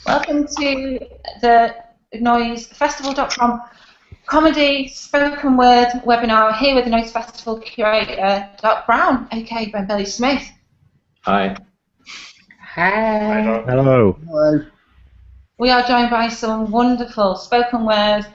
Welcome to the Noise Festival.com comedy spoken word webinar here with the Noise Festival curator, Doc Brown, aka Ben Billy Smith. Hi. Hi. Hello. Hello. We are joined by some wonderful spoken word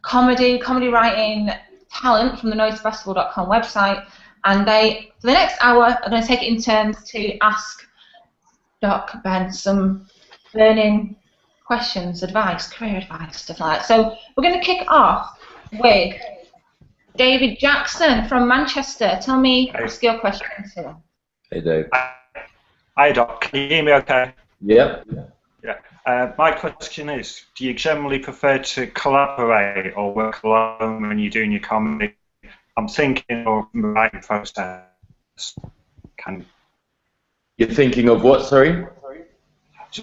comedy writing talent from the NoiseFestival.com website, and they, for the next hour, are going to take it in turns to ask Doc Ben some burning questions, advice, career advice, stuff like that. So we're going to kick off with David Jackson from Manchester. Tell me, ask your questions here. Hey, Dave. Hi, Doc. Can you hear me okay? Yeah. My question is, do you generally prefer to collaborate or work alone when you're doing your comedy? I'm thinking of the writing process. You're thinking of what, sorry?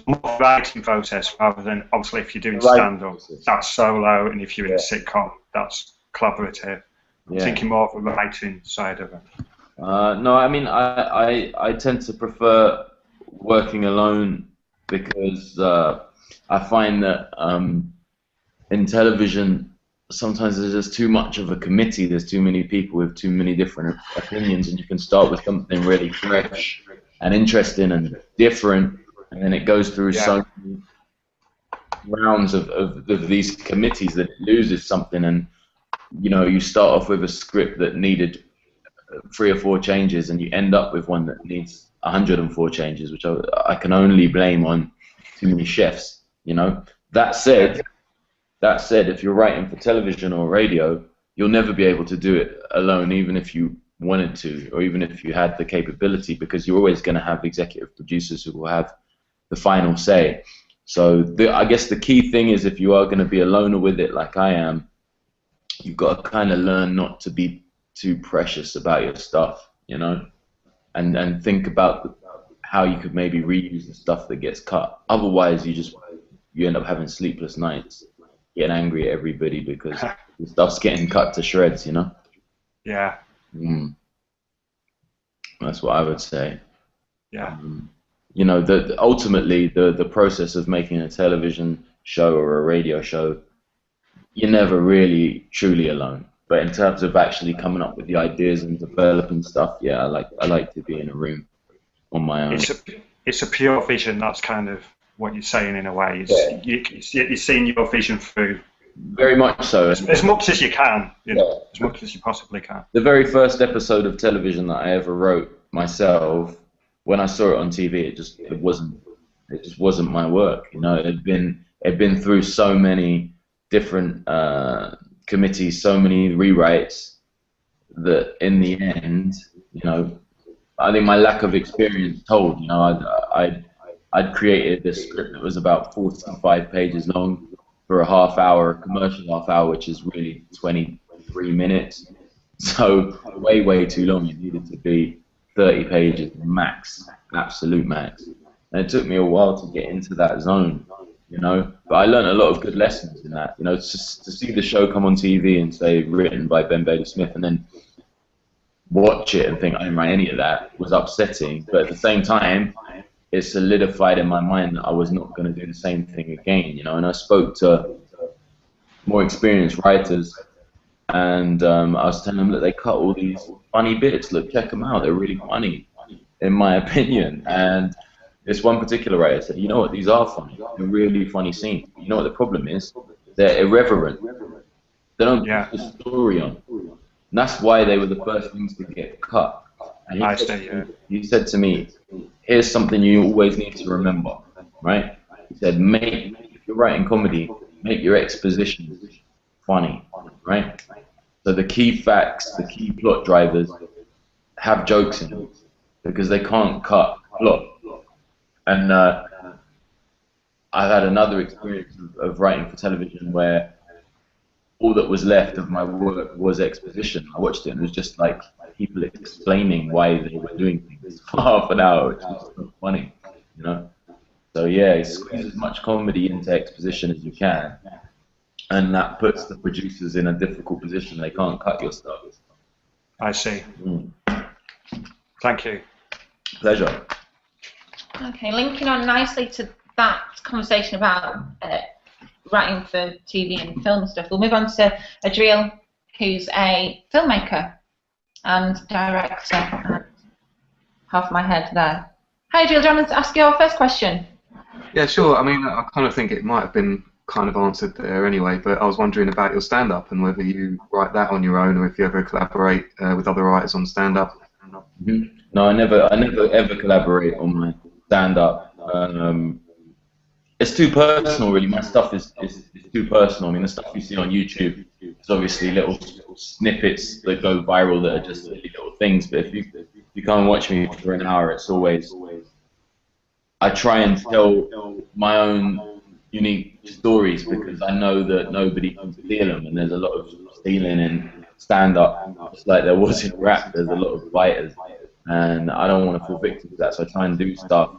More writing process rather than, obviously, if you're doing stand-up, that's solo, and if you're in a sitcom, that's collaborative. I'm thinking more of the writing side of it. No, I mean, I tend to prefer working alone because I find that in television, sometimes there's just too much of a committee. There's too many people with too many different opinions, and you can start with something really fresh and interesting and different, and then it goes through so many rounds of these committees that it loses something, and you start off with a script that needed 3 or 4 changes, and you end up with one that needs 104 changes, which I can only blame on too many chefs. That said, if you're writing for television or radio, you'll never be able to do it alone, even if you wanted to, or even if you had the capability, because you're always going to have executive producers who will have the final say. So I guess the key thing is, if you are going to be a loner with it like I am, you've got to kind of learn not to be too precious about your stuff, and think about how you could maybe reuse the stuff that gets cut. Otherwise, you end up having sleepless nights, getting angry at everybody because the stuff's getting cut to shreds, Yeah. That's what I would say. Yeah. Ultimately, the process of making a television show or a radio show, you're never really truly alone. But in terms of actually coming up with the ideas and developing stuff, I like to be in a room on my own. It's a pure vision. That's kind of what you're saying in a way. You're seeing your vision through. Very much so. As much as you can, as much as you possibly can. The very first episode of television that I ever wrote myself, when I saw it on TV, it just wasn't my work. It had been through so many different committees, so many rewrites, that in the end, I think my lack of experience told. I'd created this script that was about 45 pages long for a half hour, a commercial half hour, which is really 23 minutes. So way too long. It needed to be 30 pages max, absolute max. And it took me a while to get into that zone, But I learned a lot of good lessons in that. Just to see the show come on TV and say written by Ben Bailey Smith, and then watch it and think I didn't write any of that, was upsetting. But at the same time, it solidified in my mind that I was not going to do the same thing again, And I spoke to more experienced writers, and I was telling them that they cut all these funny bits. Look, check them out. They're really funny, in my opinion. And this one particular writer said, you know what, these are funny. They're really funny scenes. You know what the problem is? They're irreverent. They don't put the story on. And that's why they were the first things to get cut. And he said to me, here's something you always need to remember, right? He said, if you're writing comedy, make your exposition funny, right? So the key facts, the key plot drivers have jokes in them, because they can't cut plot. And I've had another experience of writing for television where all that was left of my work was exposition. I watched it and it was just like people explaining why they were doing things for half an hour, which was not funny, So squeeze as much comedy into exposition as you can, and that puts the producers in a difficult position. They can't cut your stuff. I see. Thank you. Pleasure. Okay, linking on nicely to that conversation about writing for TV and film and stuff, we'll move on to Adriel, who's a filmmaker and director. And half my head there. Hi, Adriel. Do you want to ask your first question? Yeah, sure. I mean, I kind of think it might have been kind of answered there anyway, but I was wondering about your stand-up and whether you write that on your own or if you ever collaborate with other writers on stand-up. Mm-hmm. No, I never ever collaborate on my stand-up. It's too personal, really. My stuff is too personal. I mean, the stuff you see on YouTube is obviously little snippets that go viral that are just little things. But if you come and watch me for an hour, it's always, I try and tell my own unique stories because I know that nobody can steal them, and there's a lot of stealing in stand-up, just like there was in rap. There's a lot of fighters, and I don't want to fall victim to that. So I try and do stuff,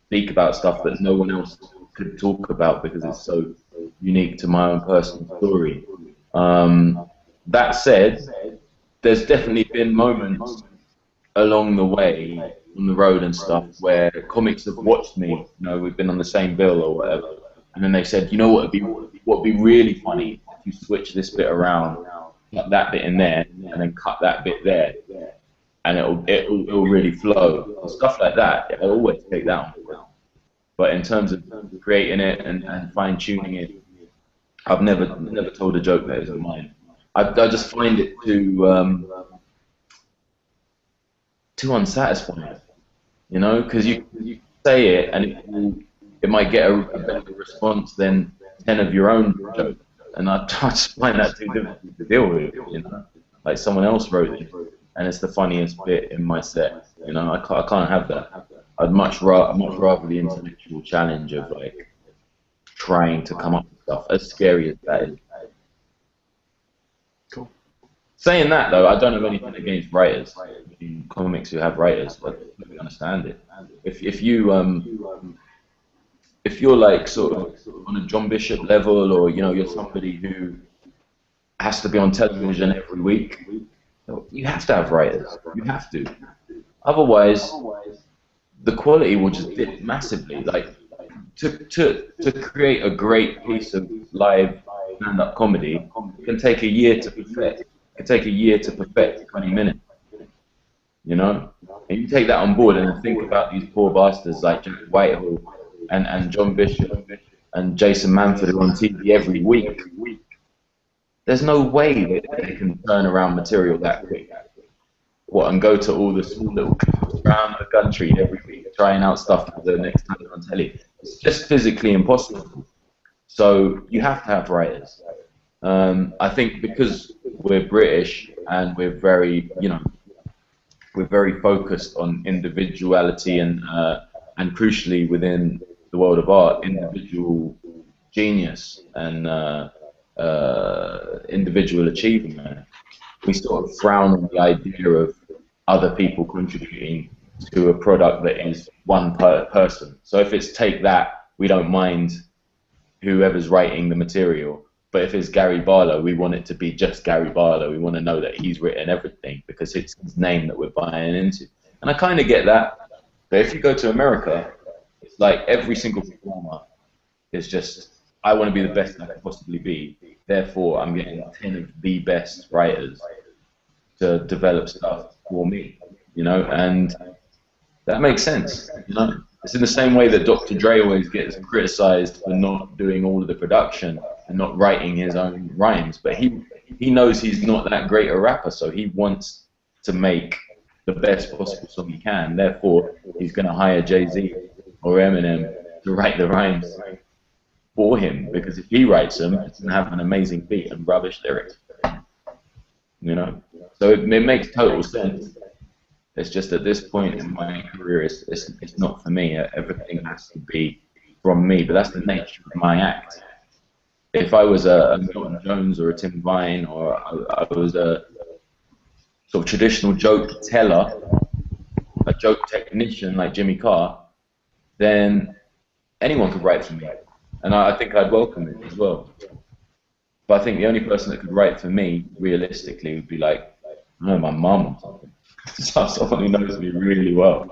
speak about stuff that no one else could talk about because it's so unique to my own personal story. That said, there's definitely been moments along the way on the road and stuff where comics have watched me. You know, we've been on the same bill or whatever, and then they said, you know what would be really funny if you switch this bit around, cut that bit in there, and then cut that bit there, and it'll really flow. And stuff like that, I always take that on board. But in terms of creating it and fine tuning it, I've never told a joke that isn't mine. I just find it too unsatisfying, you know, because you say it and it might get a better response than 10 of your own jokes, and I just find that too difficult to deal with, you know, like someone else wrote it and it's the funniest bit in my set, you know. I can't have that. I'd much rather the intellectual challenge of like trying to come up with stuff, as scary as that is. Cool. Saying that though, I don't have anything against writers in comics who have writers. I totally understand it. If you're like sort of on a John Bishop level, or you know you're somebody who has to be on television every week, you have to have writers. You have to. Otherwise, the quality will just dip massively. Like to create a great piece of live stand-up comedy can take a year to perfect. It can take a year to perfect 20 minutes. You know, and you take that on board and think about these poor bastards like Jack Whitehall and John Bishop and Jason Manford who are on TV every week. There's no way that they can turn around material that quick. What, and go to all the small little clubs around the country every week, trying out stuff for the next time on telly. It's just physically impossible. So you have to have writers. I think because we're British and we're very, you know, we're very focused on individuality and crucially within the world of art, individual genius and individual achievement. We sort of frown on the idea of other people contributing to a product that is one person. So if it's take that, we don't mind whoever's writing the material. But if it's Gary Barlow, we want it to be just Gary Barlow. We want to know that he's written everything because it's his name that we're buying into. And I kind of get that. But if you go to America, it's like every single performer is just, I want to be the best I can possibly be. Therefore, I'm getting 10 of the best writers to develop stuff for me, you know, and that makes sense, you know. It's in the same way that Dr. Dre always gets criticized for not doing all of the production and not writing his own rhymes, but he knows he's not that great a rapper, so he wants to make the best possible song he can. Therefore, he's going to hire Jay-Z or Eminem to write the rhymes for him, because if he writes them, it's going to have an amazing beat and rubbish lyrics, you know. So it makes total sense. It's just at this point in my career, it's not for me. Everything has to be from me, but that's the nature of my act. If I was a Milton Jones or a Tim Vine, or I was a sort of traditional joke teller, a joke technician like Jimmy Carr, then anyone could write for me. And I think I'd welcome it as well. But I think the only person that could write for me, realistically, would be like, I don't know, my mum or something. Someone who knows me really well.